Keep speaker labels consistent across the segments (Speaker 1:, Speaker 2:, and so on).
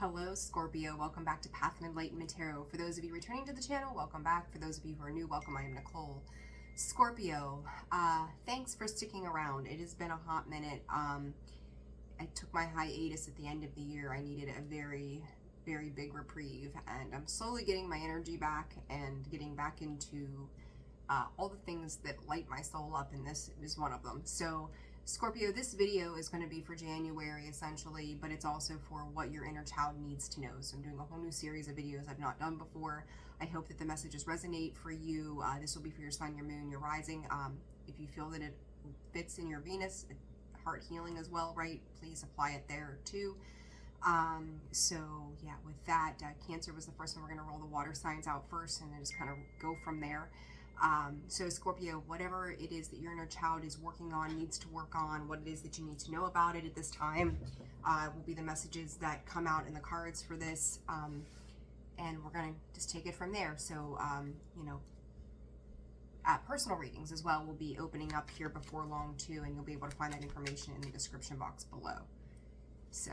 Speaker 1: Hello Scorpio, welcome back to Path of Enlightenment Tarot. For those of you returning to the channel, welcome back. For those of you who are new, welcome. I am Nicole. Scorpio, thanks for sticking around. It has been a hot minute. I took my hiatus at the end of the year. I needed a very big reprieve, and I'm slowly getting my energy back and getting back into all the things that light my soul up, and this is one of them. So Scorpio, this video is going to be for January essentially, but it's also for what your inner child needs to know. So I'm doing a whole new series of videos I've not done before. I hope that the messages resonate for you. This will be for your sun, your moon, your rising. If you feel that it fits in your Venus, heart healing as well, right? Please apply it there too. So yeah, with that, Cancer was the first one. We're going to roll the water signs out first and then just kind of go from there. So Scorpio, whatever it is that your inner child is working on, needs to work on, what it is that you need to know about it at this time, will be the messages that come out in the cards for this. And we're going to just take it from there. So, personal readings as well will be opening up here before long too, and you'll be able to find that information in the description box below. So,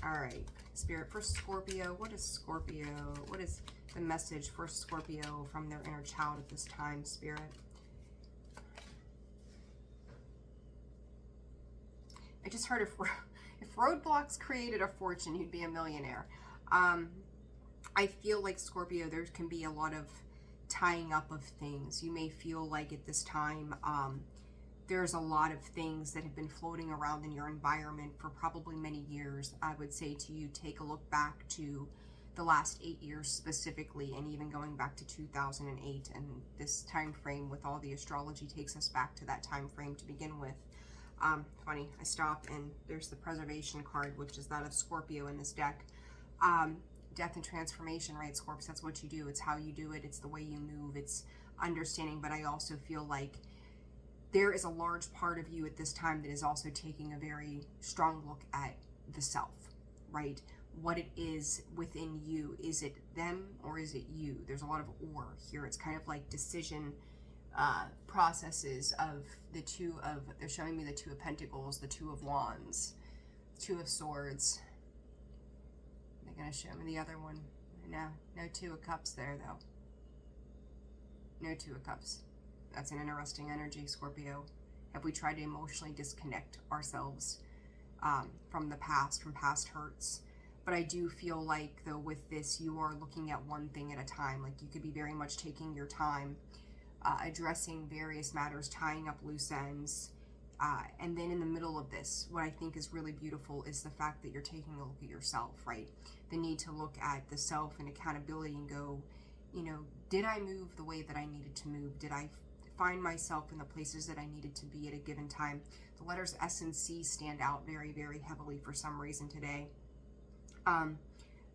Speaker 1: all right, Spirit for Scorpio. What is Scorpio? What is the message for Scorpio from their inner child at this time, Spirit? I just heard if roadblocks created a fortune, you'd be a millionaire. I feel like Scorpio, there can be a lot of tying up of things. You may feel like at this time, there's a lot of things that have been floating around in your environment for probably many years. I would say to you, take a look back to the last 8 years specifically, and even going back to 2008. And this time frame with all the astrology takes us back to that time frame to begin with. Funny, I stop and there's the preservation card, which is that of Scorpio in this deck. Death and transformation, right, Scorpio? That's what you do. It's how you do it. It's the way you move. It's understanding. But I also feel like there is a large part of you at this time that is also taking a very strong look at the self, right? What it is within you. Is it them or is it you? There's a lot of or here. It's kind of like decision processes of the two of, they're showing me the Two of Pentacles, the Two of Wands, Two of Swords. They're going to show me the other one. No Two of Cups there though. No Two of Cups. That's an interesting energy, Scorpio. Have we tried to emotionally disconnect ourselves from the past, from past hurts? But I do feel like, though, with this, you are looking at one thing at a time. Like, you could be very much taking your time, addressing various matters, tying up loose ends. And then in the middle of this, what I think is really beautiful is the fact that you're taking a look at yourself, right? The need to look at the self and accountability and go, did I move the way that I needed to move? Did I find myself in the places that I needed to be at a given time? The letters S and C stand out very heavily for some reason today.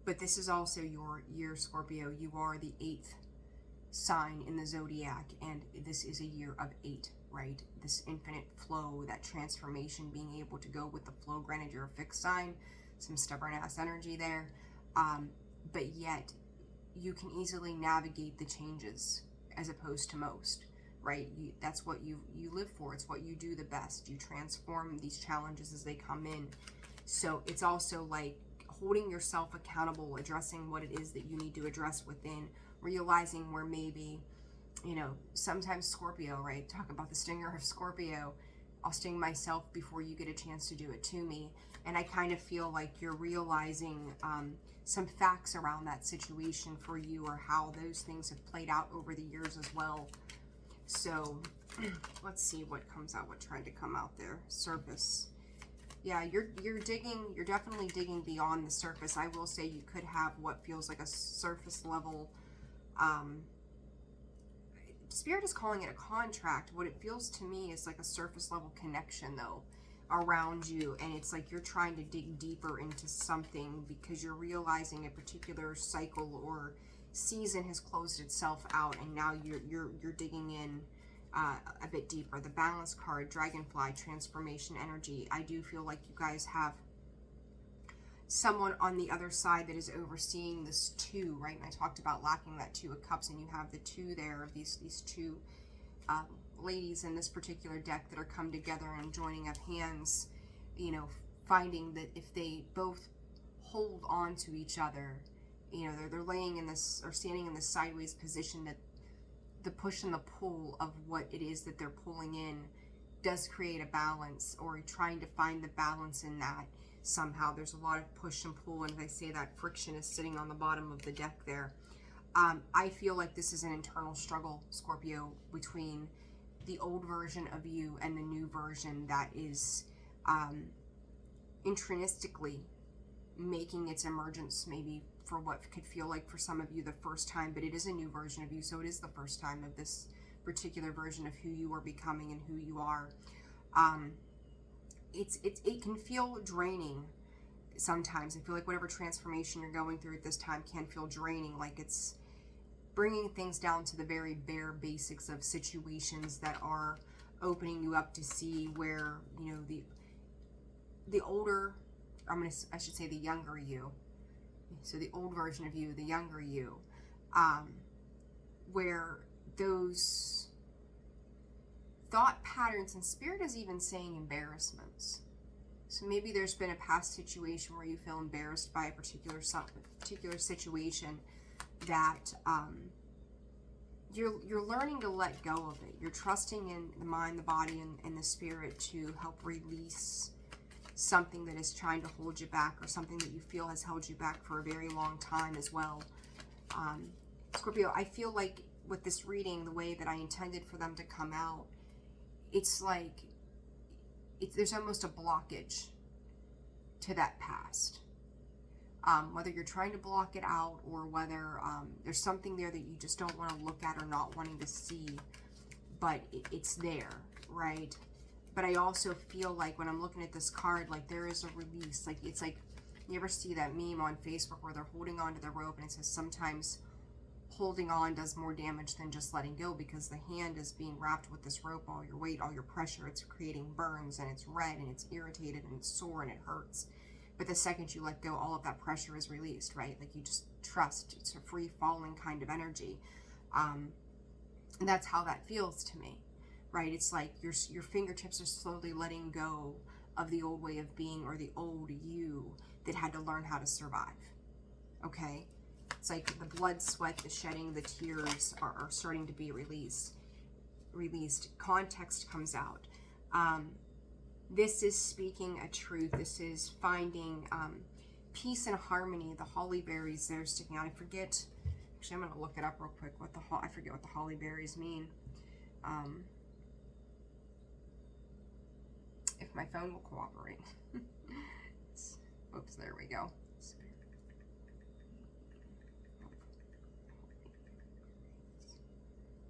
Speaker 1: But this is also your year, Scorpio. You are the 8th sign in the zodiac, and this is a year of 8, right? This infinite flow, that transformation, being able to go with the flow. Granted, you're a fixed sign, some stubborn ass energy there, but yet you can easily navigate the changes as opposed to most. Right? That's what you live for. It's what you do the best. You transform these challenges as they come in. So it's also like holding yourself accountable, addressing what it is that you need to address within, realizing where maybe, sometimes Scorpio, right? Talk about the stinger of Scorpio. I'll sting myself before you get a chance to do it to me. And I kind of feel like you're realizing some facts around that situation for you, or how those things have played out over the years as well. So let's see what comes out, what tried to come out there. Surface. Yeah, you're definitely digging beyond the surface. I will say you could have what feels like a surface level, Spirit is calling it a contract. What it feels to me is like a surface level connection though around you, and it's like you're trying to dig deeper into something because you're realizing a particular cycle or season has closed itself out, and now you're digging in a bit deeper. The Balance card, Dragonfly, transformation energy. I do feel like you guys have someone on the other side that is overseeing this too, right? And I talked about lacking that Two of Cups, and you have the two there of these two ladies in this particular deck that are come together and joining up hands, finding that if they both hold on to each other. You know, they're laying in this, or standing in this sideways position, that the push and the pull of what it is that they're pulling in does create a balance, or trying to find the balance in that somehow. There's a lot of push and pull, and as I say, that friction is sitting on the bottom of the deck there. I feel like this is an internal struggle, Scorpio, between the old version of you and the new version that is intrinsically making its emergence, maybe for what could feel like for some of you the first time, but it is a new version of you, so it is the first time of this particular version of who you are becoming and who you are. It can feel draining sometimes. I feel like whatever transformation you're going through at this time can feel draining, like it's bringing things down to the very bare basics of situations that are opening you up to see where, you know, the older, I should say the younger you, so the old version of you, the younger you, where those thought patterns, and Spirit is even saying embarrassments. So maybe there's been a past situation where you feel embarrassed by a particular situation that you're learning to let go of it. You're trusting in the mind, the body, and the spirit to help release something that is trying to hold you back, or something that you feel has held you back for a very long time as well. Scorpio, I feel like with this reading, the way that I intended for them to come out, it's like there's almost a blockage to that past. Whether you're trying to block it out, or whether there's something there that you just don't want to look at or not wanting to see, but it's there, right? But I also feel like when I'm looking at this card, like there is a release. Like it's like, you ever see that meme on Facebook where they're holding on to the rope and it says sometimes holding on does more damage than just letting go, because the hand is being wrapped with this rope, all your weight, all your pressure, it's creating burns, and it's red, and it's irritated, and it's sore, and it hurts. But the second you let go, all of that pressure is released, right? Like you just trust. It's a free falling kind of energy. And that's how that feels to me, right? It's like your fingertips are slowly letting go of the old way of being, or the old you that had to learn how to survive, okay? It's like the blood, sweat, the shedding, the tears are starting to be released. Context comes out. This is speaking a truth. This is finding peace and harmony. The holly berries there sticking out. I forget. Actually, I'm going to look it up real quick. I forget what the holly berries mean. If my phone will cooperate. Oops, there we go.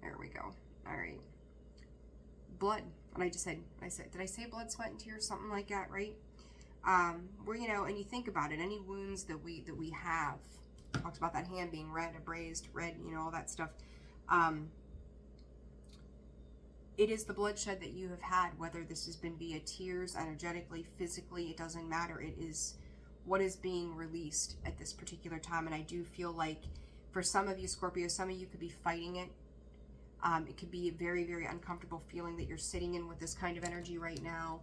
Speaker 1: There we go. All right. Blood. And I said, did I say blood, sweat, and tears? Something like that, right? Where, you know, and you think about it, any wounds that we have, talks about that hand being red, abrased, red, you know, all that stuff. It is the bloodshed that you have had, whether this has been via tears, energetically, physically, it doesn't matter. It is what is being released at this particular time. And I do feel like for some of you, Scorpio, some of you could be fighting it. It could be a very, very uncomfortable feeling that you're sitting in with this kind of energy right now.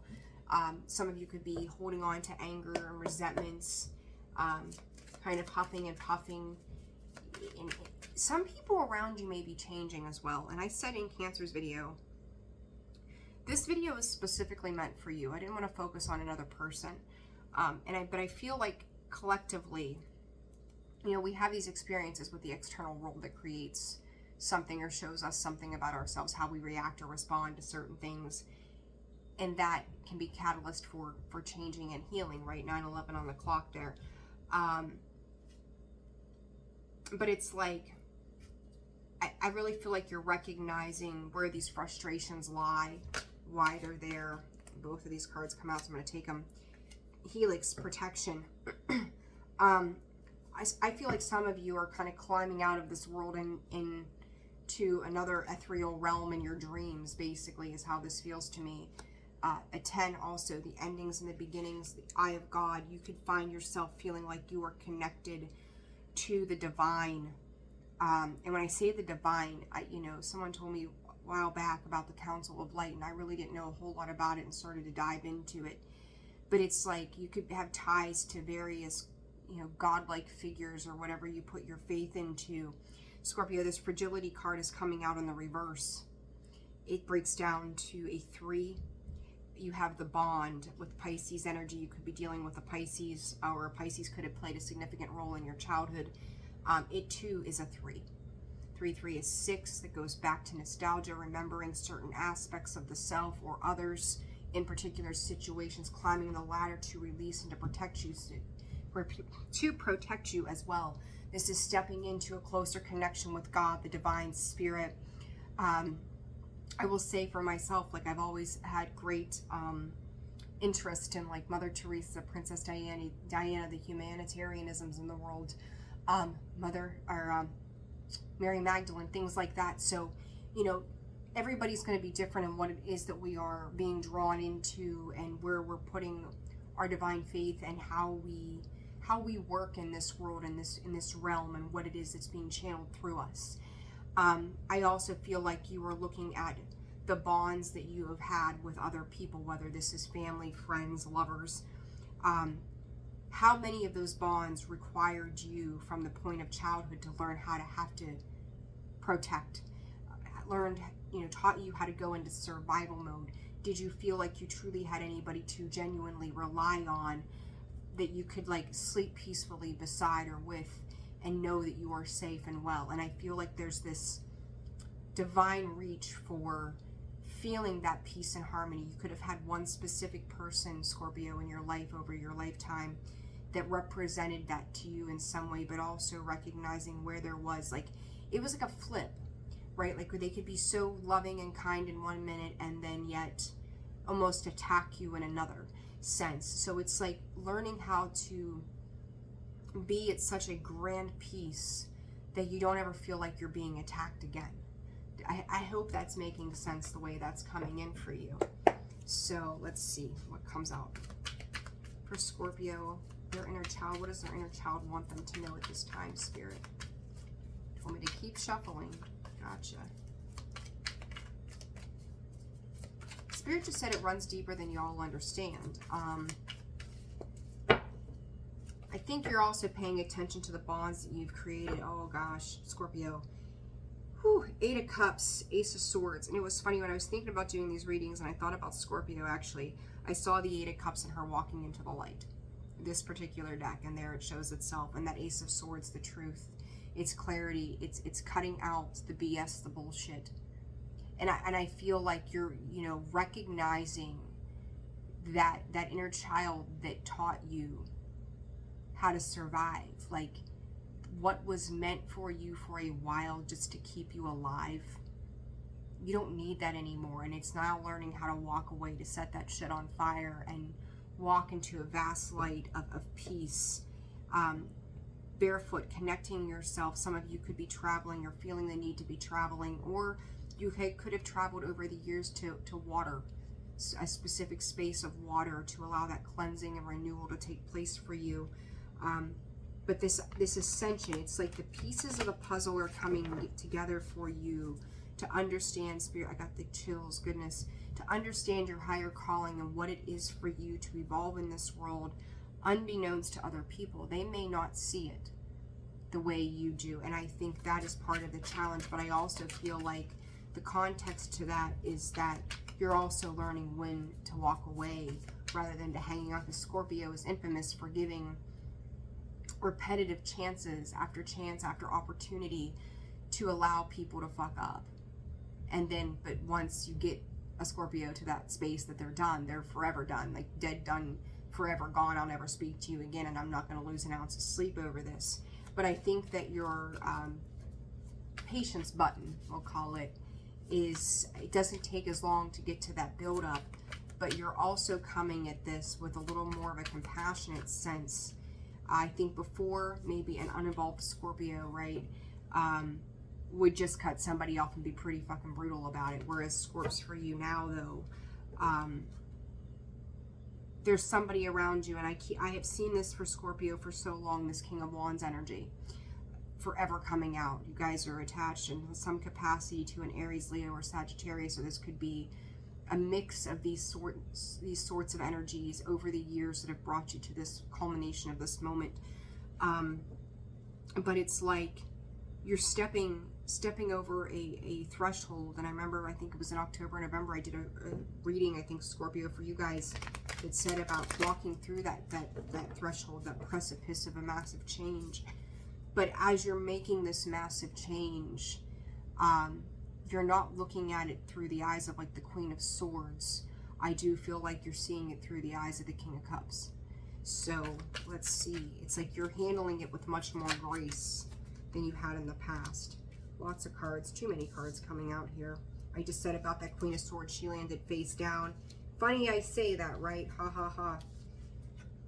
Speaker 1: Some of you could be holding on to anger and resentments, kind of huffing and puffing. And some people around you may be changing as well. And I said in Cancer's video, this video is specifically meant for you. I didn't want to focus on another person. But I feel like collectively, you know, we have these experiences with the external world that creates something or shows us something about ourselves, how we react or respond to certain things, and that can be catalyst for changing and healing, right? 9/11 on the clock there. But it's like, I really feel like you're recognizing where these frustrations lie, why they're there. Both of these cards come out, so I'm going to take them. Helix, protection. I feel like some of you are kind of climbing out of this world and to another ethereal realm in your dreams, basically, is how this feels to me. A 10 also, the endings and the beginnings, the eye of God. You could find yourself feeling like you are connected to the divine. And when I say the divine, someone told me a while back about the Council of Light, and I really didn't know a whole lot about it and started to dive into it. But it's like you could have ties to various you know, godlike figures or whatever you put your faith into. Scorpio, this fragility card is coming out in the reverse. It breaks down to a 3. You have the bond with Pisces energy. You could be dealing with a Pisces, or a Pisces could have played a significant role in your childhood. It too is a 3. 3 is 6. That goes back to nostalgia, remembering certain aspects of the self or others in particular situations, climbing the ladder to release and to protect you, as well. This is stepping into a closer connection with God, the divine spirit. I will say for myself, like, I've always had great interest in, like, Mother Teresa, Princess Diana, the humanitarianisms in the world, Mary Magdalene, things like that. So, you know, everybody's going to be different in what it is that we are being drawn into and where we're putting our divine faith and how we work in this world, in this realm, and what it is that's being channeled through us. I also feel like you are looking at the bonds that you have had with other people, whether this is family, friends, lovers. How many of those bonds required you from the point of childhood to learn how to have to protect, learned, you know, taught you how to go into survival mode? Did you feel like you truly had anybody to genuinely rely on, that you could, like, sleep peacefully beside or with and know that you are safe and well? And I feel like there's this divine reach for feeling that peace and harmony. You could have had one specific person, Scorpio, in your life over your lifetime that represented that to you in some way, but also recognizing where there was, like, it was like a flip, right? Like, they could be so loving and kind in one minute and then yet almost attack you in another sense. So it's like learning how to be at such a grand peace that you don't ever feel like you're being attacked again. I hope that's making sense the way that's coming in for you. So let's see what comes out for Scorpio. Their inner child. What does their inner child want them to know at this time, Spirit? Want me to keep shuffling? Gotcha. Spirit just said it runs deeper than you all understand. I think you're also paying attention to the bonds that you've created. Oh gosh, Scorpio. Whew, 8 of Cups, Ace of Swords. And it was funny when I was thinking about doing these readings and I thought about Scorpio, actually, I saw the 8 of Cups and her walking into the light. This particular deck, and there it shows itself. And that Ace of Swords, the truth, it's clarity, it's cutting out the BS, the bullshit. And I feel like you're, you know, recognizing that inner child that taught you how to survive, like what was meant for you for a while just to keep you alive. You don't need that anymore, and it's now learning how to walk away, to set that shit on fire and walk into a vast light of peace. Barefoot, connecting yourself. Some of you could be traveling or feeling the need to be traveling, or you could have traveled over the years to water, a specific space of water to allow that cleansing and renewal to take place for you. But this ascension, it's like the pieces of the puzzle are coming together for you to understand, Spirit, I got the chills, goodness, to understand your higher calling and what it is for you to evolve in this world, unbeknownst to other people. They may not see it the way you do, and I think that is part of the challenge. But I also feel like the context to that is that you're also learning when to walk away rather than to hanging out. The Scorpio is infamous for giving repetitive chances after chance after opportunity to allow people to fuck up. And then, but once you get a Scorpio to that space that they're done, they're forever done, like dead, done, forever gone. I'll never speak to you again, and I'm not going to lose an ounce of sleep over this. But I think that your patience button, we'll call it, is, it doesn't take as long to get to that build up, but you're also coming at this with a little more of a compassionate sense. I think before, maybe an uninvolved Scorpio, right, would just cut somebody off and be pretty fucking brutal about it. Whereas Scorps, for you now, though, there's somebody around you, and I have seen this for Scorpio for so long, this King of Wands energy, forever coming out. You guys are attached in some capacity to an Aries, Leo, or Sagittarius, or this could be a mix of these sorts of energies over the years that have brought you to this culmination of this moment. But it's like you're stepping over a threshold. And I remember, I think it was in October, November, I did a reading, I think Scorpio, for you guys, that said about walking through that threshold, that precipice of a massive change. But as you're making this massive change, you're not looking at it through the eyes of like the Queen of Swords. I do feel like you're seeing it through the eyes of the King of Cups. So let's see. It's like you're handling it with much more grace than you had in the past. Lots of cards, too many cards coming out here. I just said about that Queen of Swords, she landed face down. Funny I say that, right? Ha ha ha.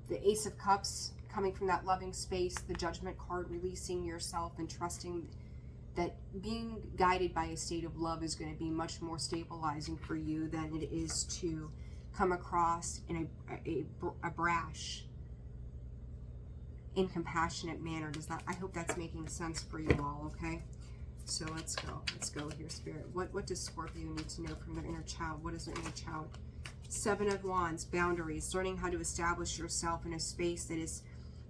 Speaker 1: The Ace of Cups, coming from that loving space, the Judgment card, releasing yourself and trusting that being guided by a state of love is going to be much more stabilizing for you than it is to come across in a brash, incompassionate manner. I hope that's making sense for you all, okay? So let's go here, Spirit. What does Scorpio need to know from their inner child? What is their inner child? Seven of Wands, boundaries, learning how to establish yourself in a space that is,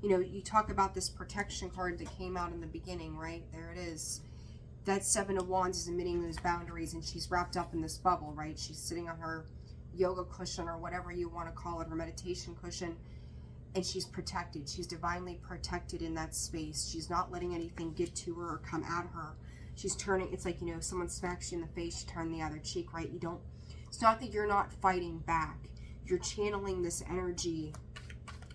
Speaker 1: you know, you talk about this protection card that came out in the beginning, right? There it is. That Seven of Wands is emitting those boundaries, and she's wrapped up in this bubble, right? She's sitting on her yoga cushion, or whatever you want to call it, her meditation cushion, and she's protected. She's divinely protected in that space. She's not letting anything get to her or come at her. She's turning, it's like, you know, someone smacks you in the face, you turn the other cheek, right? You don't, it's not that you're not fighting back. You're channeling this energy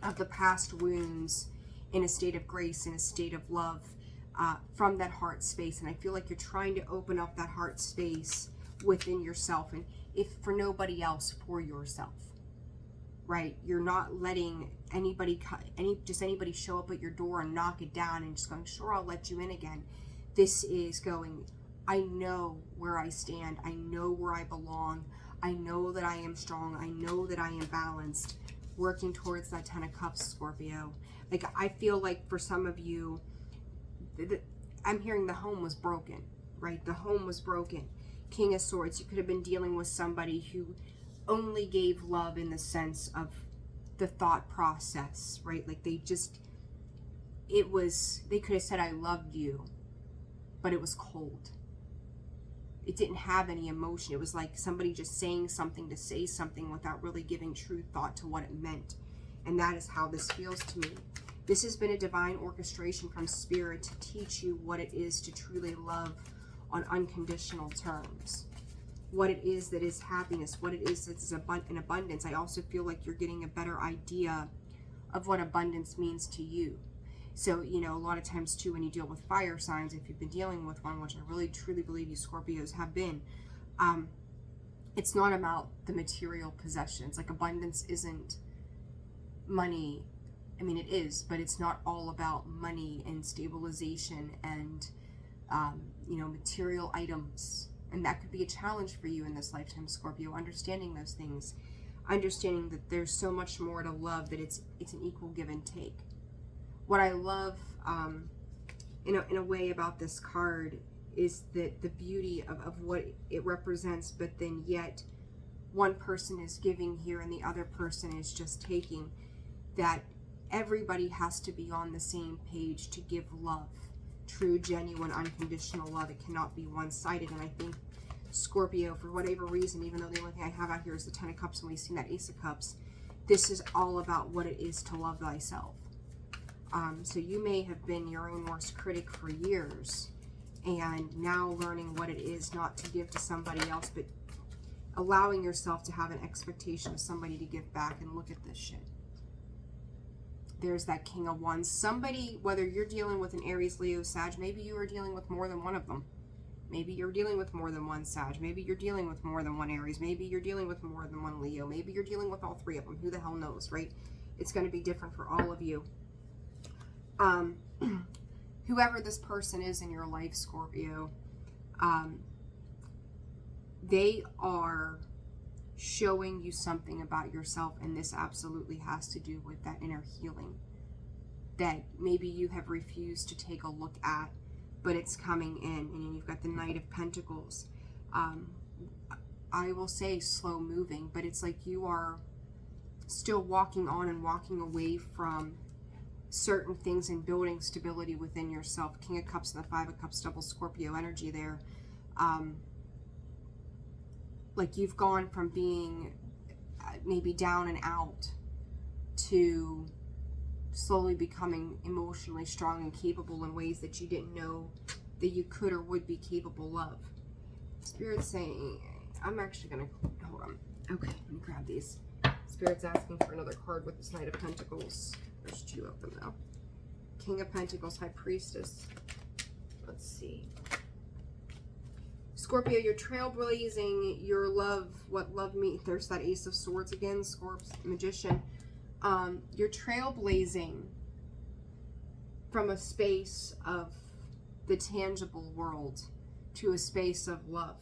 Speaker 1: of the past wounds in a state of grace, in a state of love, from that heart space. And I feel like you're trying to open up that heart space within yourself, and if for nobody else, for yourself, right? You're not letting anybody show up at your door and knock it down and just going, sure, I'll let you in again. This is going, I know where I stand. I know where I belong. I know that I am strong. I know that I am balanced, working towards that 10 of Cups, Scorpio. Like, I feel like for some of you, I'm hearing the home was broken, right? The home was broken. King of Swords, you could have been dealing with somebody who only gave love in the sense of the thought process, right? Like they could have said, I loved you, but it was cold. It didn't have any emotion. It was like somebody just saying something to say something without really giving true thought to what it meant. And that is how this feels to me. This has been a divine orchestration from Spirit to teach you what it is to truly love on unconditional terms. What it is that is happiness, what it is that's an abundance. I also feel like you're getting a better idea of what abundance means to you. So, you know, a lot of times too, when you deal with fire signs, if you've been dealing with one, which I really truly believe you Scorpios have been, it's not about the material possessions. Like, abundance isn't money. I mean, it is, but it's not all about money and stabilization and, you know, material items. And that could be a challenge for you in this lifetime, Scorpio, understanding those things, understanding that there's so much more to love, that it's an equal give and take. What I love, in a way about this card is that the beauty of what it represents, but then yet one person is giving here and the other person is just taking. That everybody has to be on the same page to give love. True, genuine, unconditional love. It cannot be one-sided. And I think Scorpio, for whatever reason, even though the only thing I have out here is the 10 of Cups and we've seen that Ace of Cups, this is all about what it is to love thyself. So you may have been your own worst critic for years, and now learning what it is not to give to somebody else, but allowing yourself to have an expectation of somebody to give back. And look at this shit. There's that King of Wands. Somebody, whether you're dealing with an Aries, Leo, Sag, maybe you are dealing with more than one of them. Maybe you're dealing with more than one Sag. Maybe you're dealing with more than one Aries. Maybe you're dealing with more than one Leo. Maybe you're dealing with all three of them. Who the hell knows, right? It's going to be different for all of you. Whoever this person is in your life, Scorpio, they are showing you something about yourself, and this absolutely has to do with that inner healing that maybe you have refused to take a look at, but it's coming in. And you've got the Knight of Pentacles. I will say slow moving, but it's like you are still walking on and walking away from certain things and building stability within yourself. King of Cups and the Five of Cups, double Scorpio energy there. Like you've gone from being maybe down and out to slowly becoming emotionally strong and capable in ways that you didn't know that you could or would be capable of. Spirit's saying, I'm actually going to, hold on. Okay, let me grab these. Spirit's asking for another card with this Knight of Pentacles. There's two of them though. King of Pentacles, High Priestess. Let's see. Scorpio, you're trailblazing your love, what love means. There's that Ace of Swords again, Scorp's Magician. You're trailblazing from a space of the tangible world to a space of love.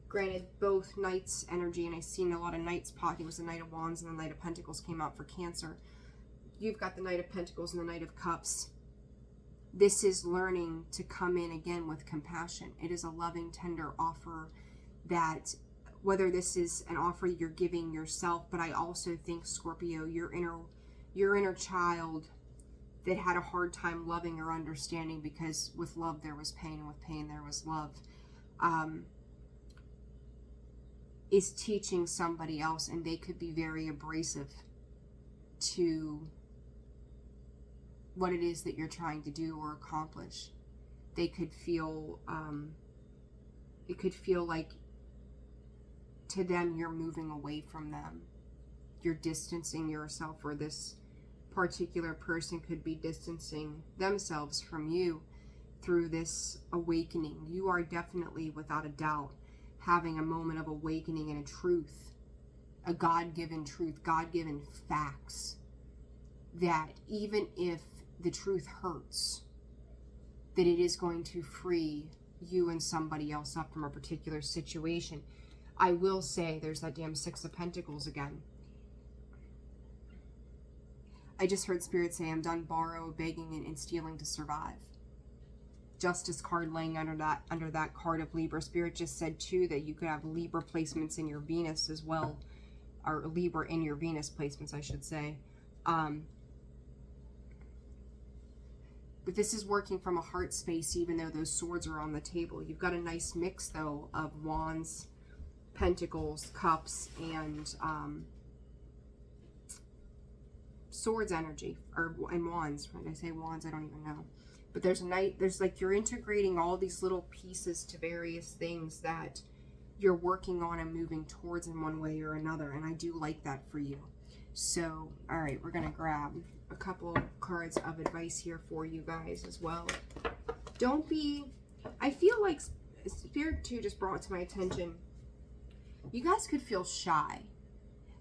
Speaker 1: Granted, both Knights energy, and I've seen a lot of Knights pop. It was the Knight of Wands and the Knight of Pentacles came out for Cancer. You've got the Knight of Pentacles and the Knight of Cups. This is learning to come in again with compassion. It is a loving, tender offer that, whether this is an offer you're giving yourself, but I also think, Scorpio, your inner child that had a hard time loving or understanding, because with love there was pain and with pain there was love, is teaching somebody else, and they could be very abrasive to what it is that you're trying to do or accomplish. They could feel, it could feel like to them you're moving away from them. You're distancing yourself, or this particular person could be distancing themselves from you through this awakening. You are definitely, without a doubt, having a moment of awakening and a truth, a God-given truth, God-given facts, that even if the truth hurts, that it is going to free you and somebody else up from a particular situation. I will say, there's that damn Six of Pentacles again. I just heard Spirit say, I'm done borrow, begging, and stealing to survive. Justice card laying under that card of Libra. Spirit just said too that you could have Libra placements in your Venus as well, or Libra in your Venus placements, I should say. But this is working from a heart space, even though those swords are on the table. You've got a nice mix though of Wands, Pentacles, Cups, and Swords energy, and Wands. When I say Wands, I don't even know. But there's like you're integrating all these little pieces to various things that you're working on and moving towards in one way or another. And I do like that for you. So, all right, we're going to grab a couple cards of advice here for you guys as well. Don't be, I feel like Spirit too just brought to my attention, you guys could feel shy.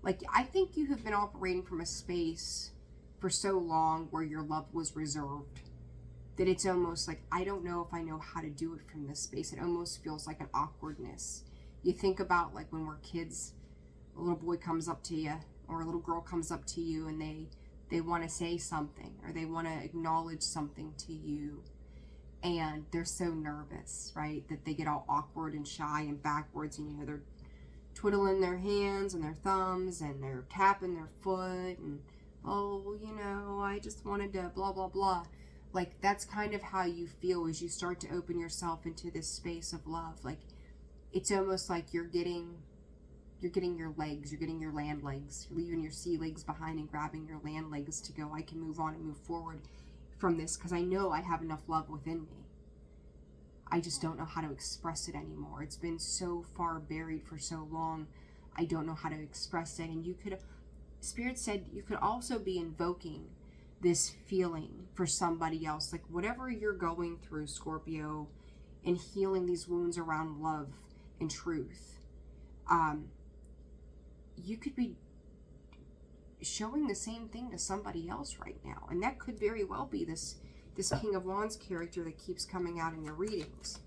Speaker 1: Like, I think you have been operating from a space for so long where your love was reserved, that it's almost like, I don't know if I know how to do it from this space. It almost feels like an awkwardness. You think about like when we're kids, a little boy comes up to you or a little girl comes up to you and they want to say something or they want to acknowledge something to you, and they're so nervous, right, that they get all awkward and shy and backwards, and you know, they're twiddling their hands and their thumbs and they're tapping their foot and, oh, you know, I just wanted to blah blah blah. Like, that's kind of how you feel as you start to open yourself into this space of love. Like, it's almost like you're getting your legs, you're getting your land legs, you're leaving your sea legs behind and grabbing your land legs to go, I can move on and move forward from this because I know I have enough love within me. I just don't know how to express it anymore. It's been so far buried for so long. I don't know how to express it. And you could, Spirit said, you could also be invoking this feeling for somebody else, like whatever you're going through, Scorpio, and healing these wounds around love and truth. You could be showing the same thing to somebody else right now, and that could very well be this King of Wands character that keeps coming out in your readings.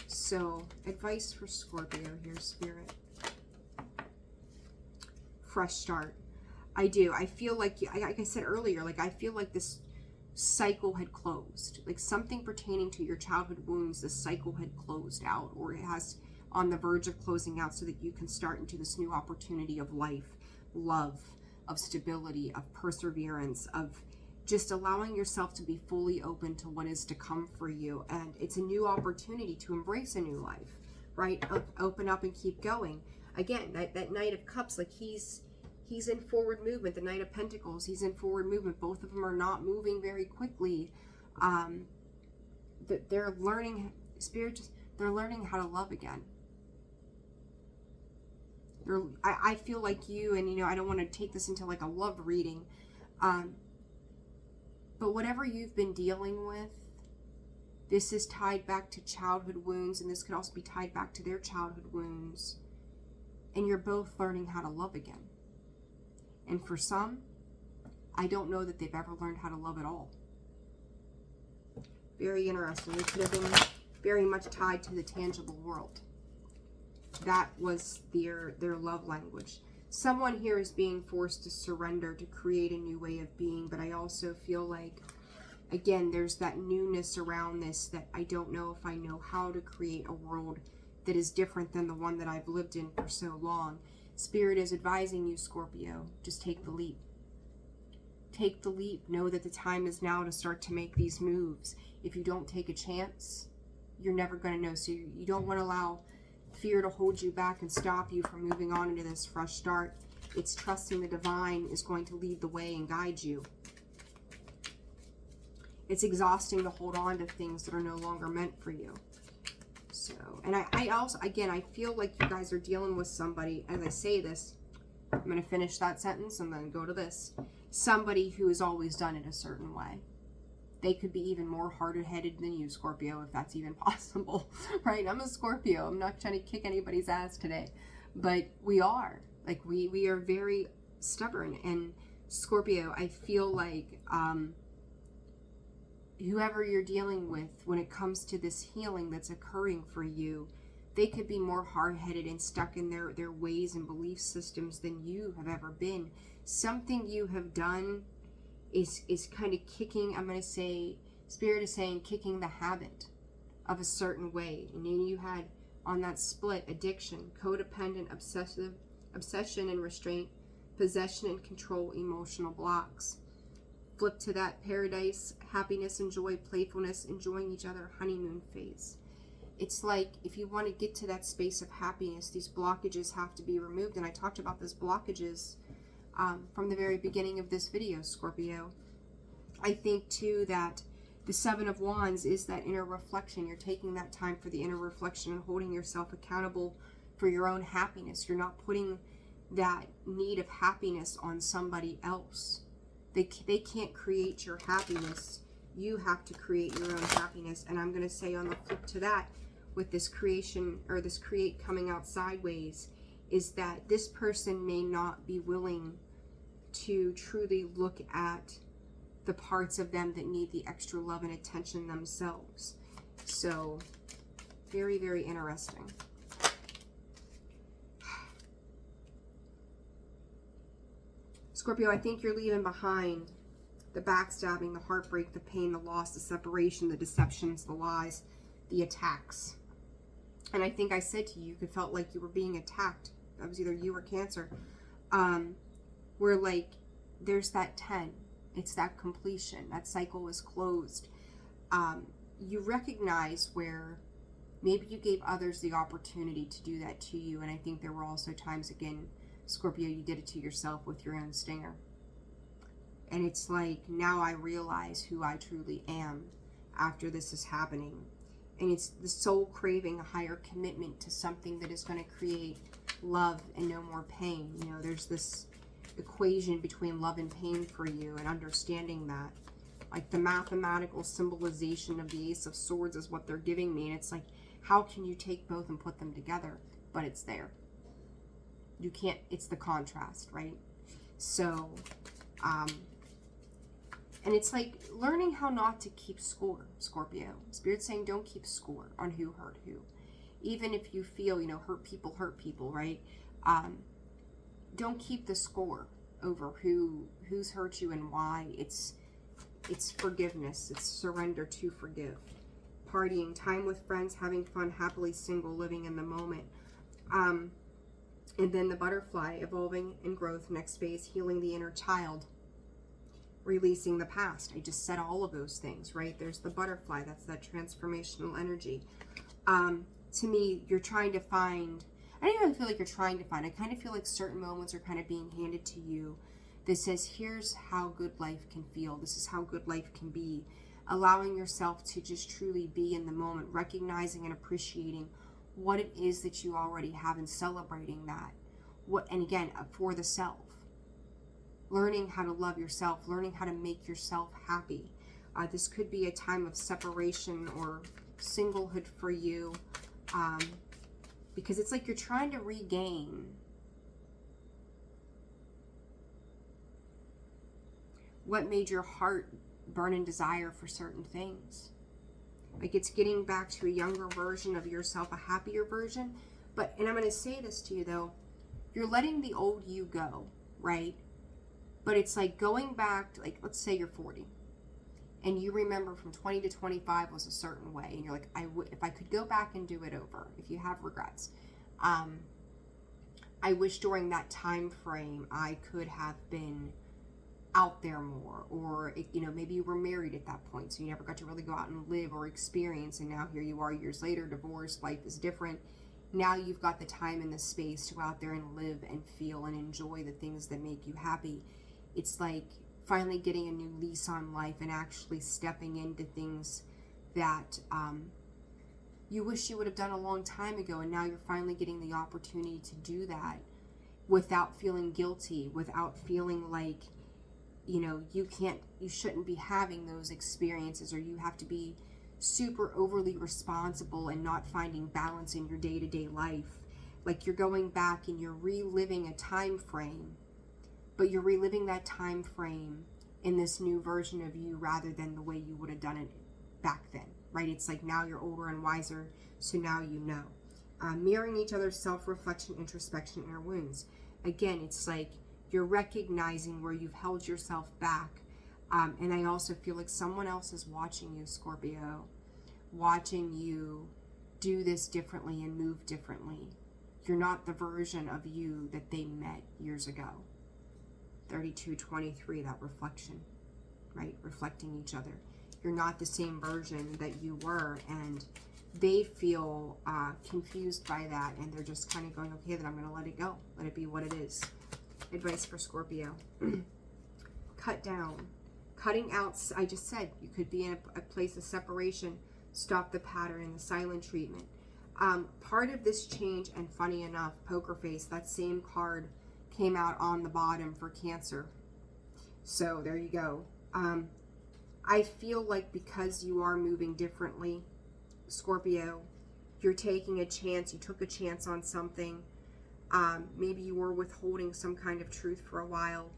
Speaker 1: So, advice for Scorpio here, Spirit. Fresh start. I do. I feel like I said earlier, like I feel like this cycle had closed. Like something pertaining to your childhood wounds, the cycle had closed out, or it has on the verge of closing out, so that you can start into this new opportunity of life, love, of stability, of perseverance, of just allowing yourself to be fully open to what is to come for you. And it's a new opportunity to embrace a new life, right? Open up and keep going. Again, that Knight of Cups, like he's in forward movement. The Knight of Pentacles, he's in forward movement. Both of them are not moving very quickly. They're learning, they're learning how to love again. I feel like you, and you know, I don't want to take this into like a love reading, but whatever you've been dealing with, this is tied back to childhood wounds, and this could also be tied back to their childhood wounds, and you're both learning how to love again. And for some, I don't know that they've ever learned how to love at all. Very interesting. It could have been very much tied to the tangible world. That was their love language. Someone here is being forced to surrender to create a new way of being, but I also feel like, again, there's that newness around this that I don't know if I know how to create a world that is different than the one that I've lived in for so long. Spirit is advising you, Scorpio, just take the leap. Take the leap. Know that the time is now to start to make these moves. If you don't take a chance, you're never going to know. So you don't want to allow fear to hold you back and stop you from moving on into this fresh start. It's trusting the divine is going to lead the way and guide you. It's exhausting to hold on to things that are no longer meant for you. So, and I also, again, I feel like you guys are dealing with somebody, as I say this, I'm going to finish that sentence and then go to this. Somebody who has always done it a certain way. They could be even more hard-headed than you, Scorpio, if that's even possible, right? I'm a Scorpio. I'm not trying to kick anybody's ass today, but we are. Like, we are very stubborn. And Scorpio, I feel like whoever you're dealing with, when it comes to this healing that's occurring for you, they could be more hard-headed and stuck in their ways and belief systems than you have ever been. Something you have done is kind of kicking, I'm going to say, Spirit is saying, kicking the habit of a certain way. And then you had on that split, addiction, codependent, obsession and restraint, possession and control, emotional blocks. Flip to that paradise, happiness and joy, playfulness, enjoying each other, honeymoon phase. It's like, if you want to get to that space of happiness, these blockages have to be removed. And I talked about those blockages from the very beginning of this video, Scorpio. I think too that the Seven of Wands is that inner reflection. You're taking that time for the inner reflection and holding yourself accountable for your own happiness. You're not putting that need of happiness on somebody else. They can't create your happiness. You have to create your own happiness. And I'm going to say on the flip to that, with this creation or this create coming out sideways, is that this person may not be willing to truly look at the parts of them that need the extra love and attention themselves. So, very, very interesting. Scorpio, I think you're leaving behind the backstabbing, the heartbreak, the pain, the loss, the separation, the deceptions, the lies, the attacks. And I think I said to you, you could felt like you were being attacked. That was either you or Cancer. Where like, there's that 10. It's that completion. That cycle is closed. You recognize where maybe you gave others the opportunity to do that to you. And I think there were also times, again, Scorpio, you did it to yourself with your own stinger. And it's like, now I realize who I truly am after this is happening. And it's the soul craving a higher commitment to something that is going to create love and no more pain. You know, there's this equation between love and pain for you, and understanding that. Like the mathematical symbolization of the Ace of Swords is what they're giving me. And it's like, how can you take both and put them together? But it's there. You can't, it's the contrast, right? So, and it's like learning how not to keep score, Scorpio. Spirit's saying don't keep score on who hurt who. Even if you feel, you know, hurt people, right? Don't keep the score over who's hurt you and why. It's forgiveness. It's surrender to forgive. Partying, time with friends, having fun, happily single, living in the moment. And then the butterfly, evolving and growth, next phase, healing the inner child. releasing the past. I just said all of those things, right? There's the butterfly. That's that transformational energy. To me, you're trying to find, I don't even feel like you're trying to find, I kind of feel like certain moments are kind of being handed to you that says, here's how good life can feel. This is how good life can be. Allowing yourself to just truly be in the moment, recognizing and appreciating what it is that you already have and celebrating that. And again, for the self. Learning how to love yourself, learning how to make yourself happy. This could be a time of separation or singlehood for you, because it's like you're trying to regain what made your heart burn in desire for certain things. Like it's getting back to a younger version of yourself, a happier version. And I'm going to say this to you though, you're letting the old you go, right? But it's like going back to, like, let's say you're 40 and you remember from 20 to 25 was a certain way. And you're like, if I could go back and do it over, if you have regrets, I wish during that time frame I could have been out there more, or maybe you were married at that point, so you never got to really go out and live or experience, and now here you are years later, divorced, life is different. Now you've got the time and the space to go out there and live and feel and enjoy the things that make you happy. It's like finally getting a new lease on life and actually stepping into things that you wish you would have done a long time ago, and now you're finally getting the opportunity to do that without feeling guilty, without feeling like you shouldn't be having those experiences, or you have to be super overly responsible and not finding balance in your day-to-day life. Like you're going back and you're reliving a time frame, but you're reliving that time frame in this new version of you rather than the way you would have done it back then, right? It's like now you're older and wiser, so now you know. Mirroring each other's self-reflection, introspection, inner wounds. Again, it's like you're recognizing where you've held yourself back. And I also feel like someone else is watching you, Scorpio, watching you do this differently and move differently. You're not the version of you that they met years ago. 3223, that reflection, right? Reflecting each other. You're not the same version that you were, and they feel confused by that, and they're just kind of going, okay, then I'm going to let it go. Let it be what it is. Advice for Scorpio. Cut down. Cutting out, I just said, you could be in a place of separation. Stop the pattern and the silent treatment. Part of this change, and funny enough, poker face, that same card came out on the bottom for Cancer. So there you go. I feel like because you are moving differently, Scorpio, you're taking a chance. You took a chance on something. Maybe you were withholding some kind of truth for a while,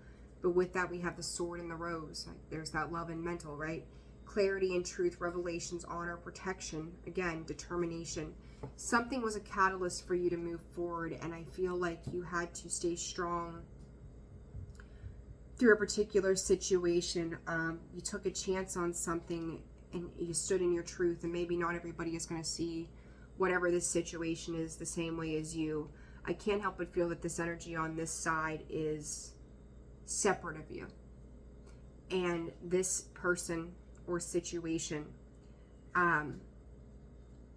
Speaker 1: but with that we have the sword and the rose. There's that love and mental, right? Clarity and truth, revelations, honor, protection, again, determination. Something was a catalyst for you to move forward, and I feel like you had to stay strong through a particular situation. You took a chance on something and you stood in your truth, and maybe not everybody is going to see whatever this situation is the same way as you. I can't help but feel that this energy on this side is separate of you. And this person or situation,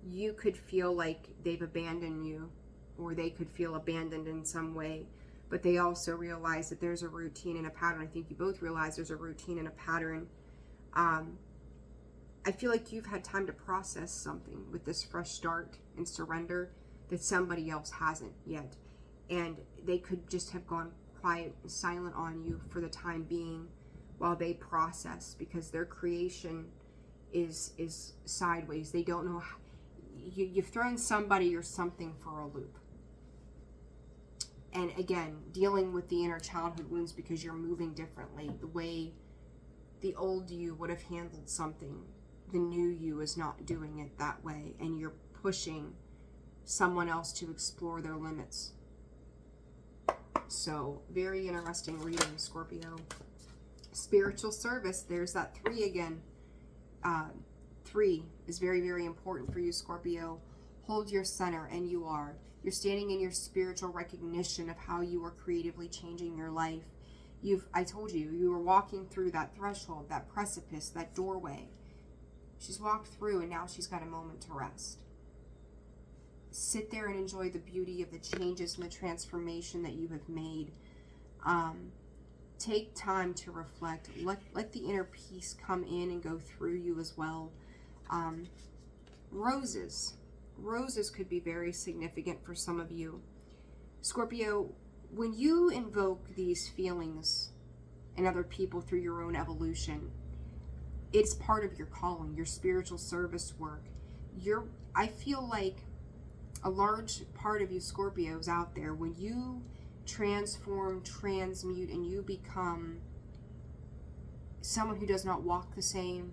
Speaker 1: you could feel like they've abandoned you, or they could feel abandoned in some way, but they also realize that there's a routine and a pattern. I think you both realize there's a routine and a pattern. I feel like you've had time to process something with this fresh start and surrender that somebody else hasn't yet. And they could just have gone quiet and silent on you for the time being while they process, because their creation is sideways. They don't know how, you've thrown somebody or something for a loop. And again, dealing with the inner childhood wounds because you're moving differently. The way the old you would have handled something, the new you is not doing it that way, and you're pushing someone else to explore their limits. So, very interesting reading, Scorpio. Spiritual service, there's that 3 again. 3 is very, very important for you, Scorpio. Hold your center, and you are. You're standing in your spiritual recognition of how you are creatively changing your life. I told you, you were walking through that threshold, that precipice, that doorway. She's walked through and now she's got a moment to rest. Sit there and enjoy the beauty of the changes and the transformation that you have made. Take time to reflect. Let the inner peace come in and go through you as well. Roses. Roses could be very significant for some of you. Scorpio, when you invoke these feelings in other people through your own evolution, it's part of your calling, your spiritual service work. I feel like a large part of you Scorpios out there, when you transform, transmute, and you become someone who does not walk the same,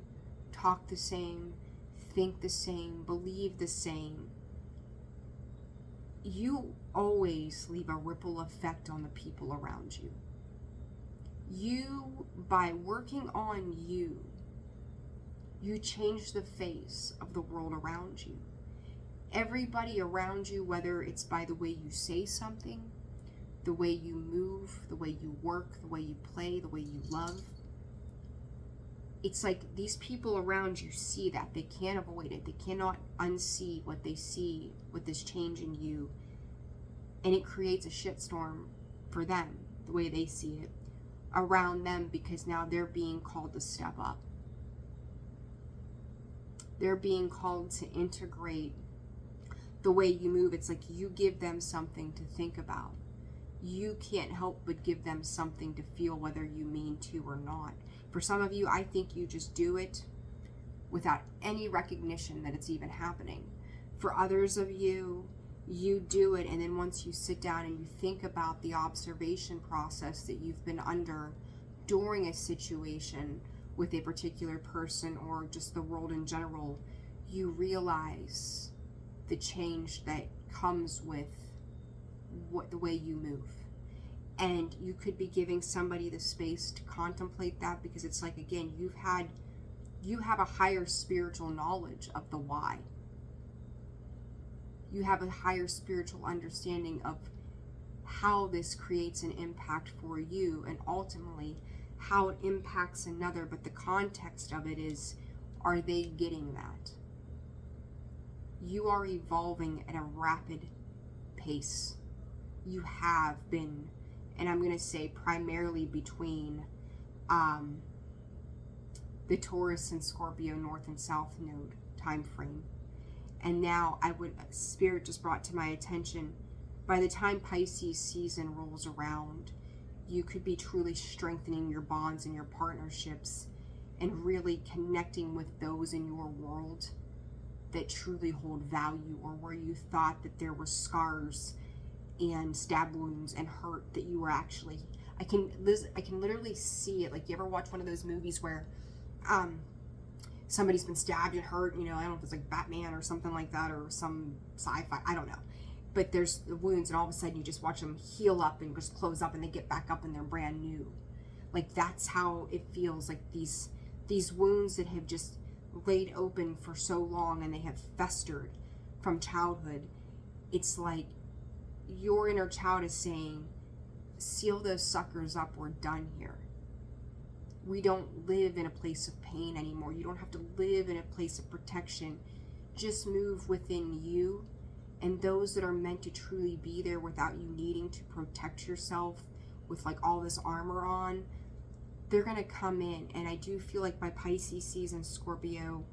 Speaker 1: talk the same, think the same, believe the same, you always leave a ripple effect on the people around you. You, by working on you change the face of the world around you. Everybody around you, whether it's by the way you say something, the way you move, the way you work, the way you play, the way you love, it's like these people around you see that. They can't avoid it. They cannot unsee what they see with this change in you. And it creates a shitstorm for them, the way they see it, around them, because now they're being called to step up. They're being called to integrate the way you move. It's like you give them something to think about. You can't help but give them something to feel, whether you mean to or not. For some of you, I think you just do it without any recognition that it's even happening. For others of you, you do it, and then once you sit down and you think about the observation process that you've been under during a situation with a particular person or just the world in general, you realize the change that comes with the way you move. And you could be giving somebody the space to contemplate that, because it's like, again, you have a higher spiritual knowledge of the why. You have a higher spiritual understanding of how this creates an impact for you, and ultimately how it impacts another. But the context of it is, are they getting that? You are evolving at a rapid pace. You have been, and I'm going to say primarily between the Taurus and Scorpio North and South node time frame. And now Spirit just brought to my attention, by the time Pisces season rolls around, you could be truly strengthening your bonds and your partnerships and really connecting with those in your world that truly hold value, or where you thought that there were scars and stab wounds and hurt that you were actually, I can literally see it. Like, you ever watch one of those movies where somebody's been stabbed and hurt, you know, I don't know if it's like Batman or something like that, or some sci-fi, I don't know, but there's the wounds, and all of a sudden you just watch them heal up and just close up, and they get back up and they're brand new. Like, that's how it feels. Like these wounds that have just laid open for so long and they have festered from childhood, it's like your inner child is saying, seal those suckers up, we're done here. We don't live in a place of pain anymore. You don't have to live in a place of protection. Just move within you, and those that are meant to truly be there without you needing to protect yourself with like all this armor on, they're going to come in. And I do feel like by Pisces season, Scorpio,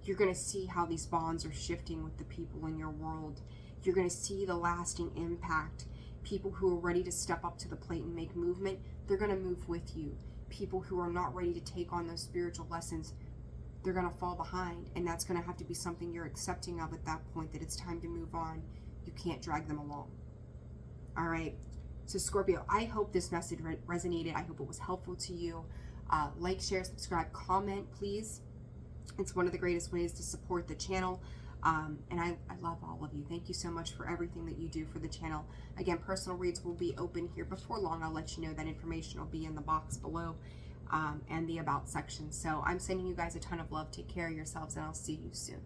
Speaker 1: you're going to see how these bonds are shifting with the people in your world. You're going to see the lasting impact. People who are ready to step up to the plate and make movement, they're going to move with you. People who are not ready to take on those spiritual lessons, they're going to fall behind. And that's going to have to be something you're accepting of at that point, that it's time to move on. You can't drag them along. All right. So Scorpio, I hope this message resonated. I hope it was helpful to you. Like, share, subscribe, comment, please. It's one of the greatest ways to support the channel. And I love all of you. Thank you so much for everything that you do for the channel. Again, personal reads will be open here before long. I'll let you know. That information will be in the box below and the about section. So I'm sending you guys a ton of love. Take care of yourselves, and I'll see you soon.